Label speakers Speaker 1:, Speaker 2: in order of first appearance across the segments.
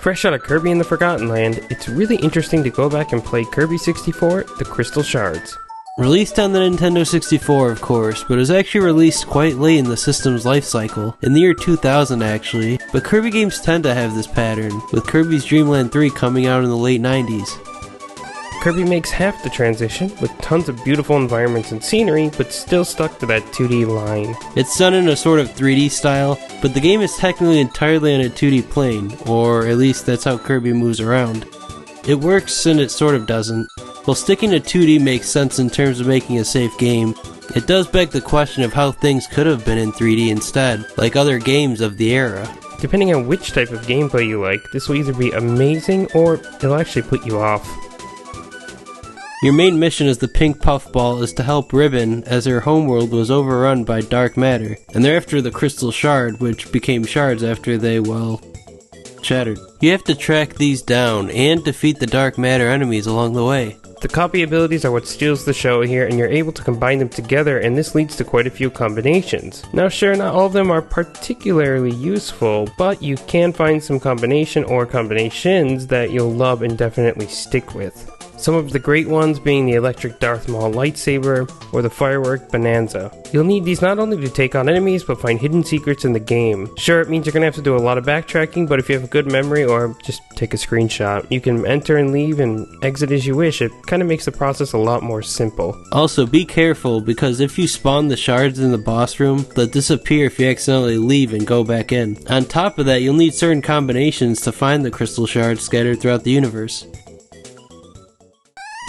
Speaker 1: Fresh out of Kirby in the Forgotten Land, it's really interesting to go back and play Kirby 64, The Crystal Shards.
Speaker 2: Released on the Nintendo 64, of course, but it was actually released quite late in the system's life cycle, in the year 2000 actually, but Kirby games tend to have this pattern, with Kirby's Dream Land 3 coming out in the late 90s.
Speaker 1: Kirby makes half the transition, with tons of beautiful environments and scenery, but still stuck to that 2D line.
Speaker 2: It's done in a sort of 3D style, but the game is technically entirely on a 2D plane, or at least that's how Kirby moves around. It works and it sort of doesn't. While sticking to 2D makes sense in terms of making a safe game, it does beg the question of how things could have been in 3D instead, like other games of the era.
Speaker 1: Depending on which type of gameplay you like, this will either be amazing or it'll actually put you off.
Speaker 2: Your main mission as the Pink Puffball is to help Ribbon as her homeworld was overrun by dark matter, and they're after the Crystal Shard, which became Shards after they, well, shattered. You have to track these down and defeat the dark matter enemies along the way.
Speaker 1: The copy abilities are what steals the show here, and you're able to combine them together, and this leads to quite a few combinations. Now sure, not all of them are particularly useful, but you can find some combination or combinations that you'll love and definitely stick with. Some of the great ones being the electric Darth Maul lightsaber or the firework Bonanza. You'll need these not only to take on enemies, but find hidden secrets in the game. Sure, it means you're gonna have to do a lot of backtracking, but if you have a good memory or just take a screenshot, you can enter and leave and exit as you wish. It kinda makes the process a lot more simple.
Speaker 2: Also, be careful, because if you spawn the shards in the boss room, they'll disappear if you accidentally leave and go back in. On top of that, you'll need certain combinations to find the crystal shards scattered throughout the universe.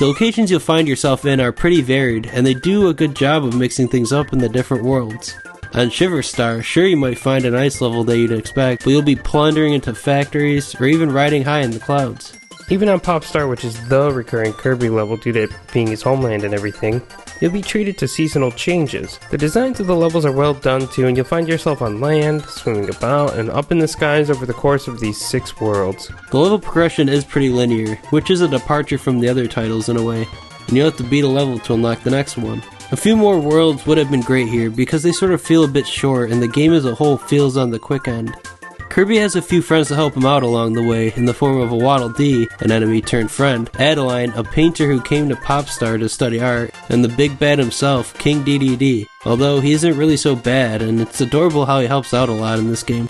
Speaker 2: The locations you'll find yourself in are pretty varied, and they do a good job of mixing things up in the different worlds. On Shiver Star, sure you might find an ice level that you'd expect, but you'll be plundering into factories, or even riding high in the clouds.
Speaker 1: Even on Pop Star, which is the recurring Kirby level due to it being his homeland and everything, you'll be treated to seasonal changes. The designs of the levels are well done too, and you'll find yourself on land, swimming about, and up in the skies over the course of these 6 worlds.
Speaker 2: The level progression is pretty linear, which is a departure from the other titles in a way, and you'll have to beat a level to unlock the next one. A few more worlds would have been great here, because they sort of feel a bit short, and the game as a whole feels on the quick end. Kirby has a few friends to help him out along the way, in the form of a Waddle Dee, an enemy turned friend, Adeline, a painter who came to Popstar to study art, and the big bad himself, King DDD, although he isn't really so bad, and it's adorable how he helps out a lot in this game.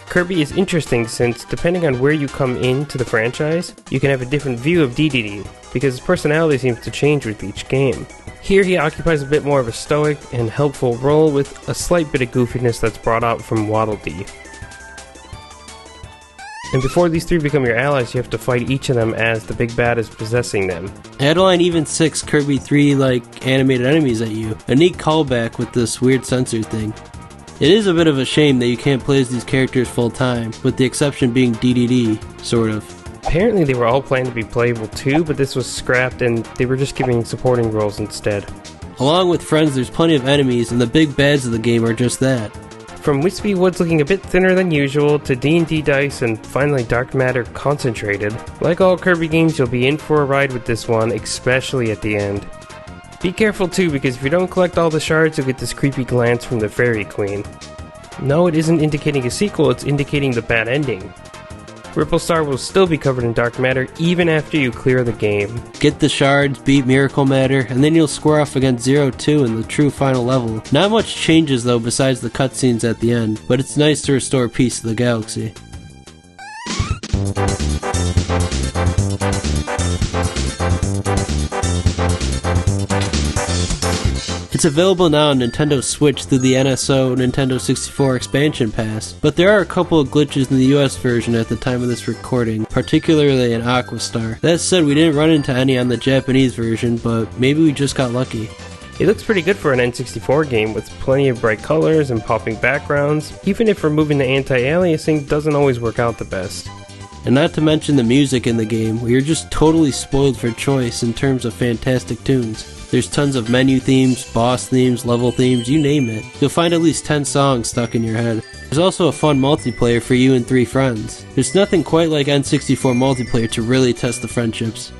Speaker 1: Kirby is interesting since, depending on where you come into the franchise, you can have a different view of DDD, because his personality seems to change with each game. Here he occupies a bit more of a stoic and helpful role with a slight bit of goofiness that's brought out from Waddle Dee. And before these 3 become your allies, you have to fight each of them as the big bad is possessing them.
Speaker 2: Adeline even 6 Kirby 3 animated enemies at you, a neat callback with this weird censored thing. It is a bit of a shame that you can't play as these characters full time, with the exception being DDD, sort of.
Speaker 1: Apparently they were all planned to be playable too, but this was scrapped and they were just giving supporting roles instead.
Speaker 2: Along with friends, there's plenty of enemies, and the big bads of the game are just that.
Speaker 1: From Wispy Woods looking a bit thinner than usual, to D&D dice, and finally Dark Matter concentrated. Like all Kirby games, you'll be in for a ride with this one, especially at the end. Be careful too, because if you don't collect all the shards, you'll get this creepy glance from the Fairy Queen. No, it isn't indicating a sequel, it's indicating the bad ending. Ripple Star will still be covered in dark matter even after you clear the game.
Speaker 2: Get the shards, beat Miracle Matter, and then you'll square off against Zero 2 in the true final level. Not much changes though besides the cutscenes at the end, but it's nice to restore peace to the galaxy. It's available now on Nintendo Switch through the NSO Nintendo 64 expansion pass, but there are a couple of glitches in the US version at the time of this recording, particularly in Aquastar. That said, we didn't run into any on the Japanese version, but maybe we just got lucky.
Speaker 1: It looks pretty good for an N64 game with plenty of bright colors and popping backgrounds, even if removing the anti-aliasing doesn't always work out the best.
Speaker 2: And not to mention the music in the game, where you're just totally spoiled for choice in terms of fantastic tunes. There's tons of menu themes, boss themes, level themes, you name it. You'll find at least 10 songs stuck in your head. There's also a fun multiplayer for you and 3 friends. There's nothing quite like N64 multiplayer to really test the friendships.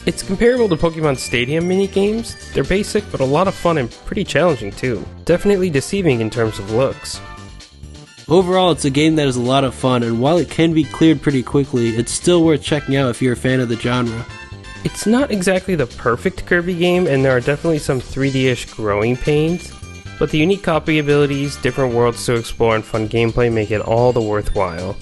Speaker 1: It's comparable to Pokemon Stadium mini-games. They're basic, but a lot of fun and pretty challenging too. Definitely deceiving in terms of looks.
Speaker 2: Overall, it's a game that is a lot of fun, and while it can be cleared pretty quickly, it's still worth checking out if you're a fan of the genre.
Speaker 1: It's not exactly the perfect Kirby game, and there are definitely some 3D-ish growing pains, but the unique copy abilities, different worlds to explore, and fun gameplay make it all the worthwhile.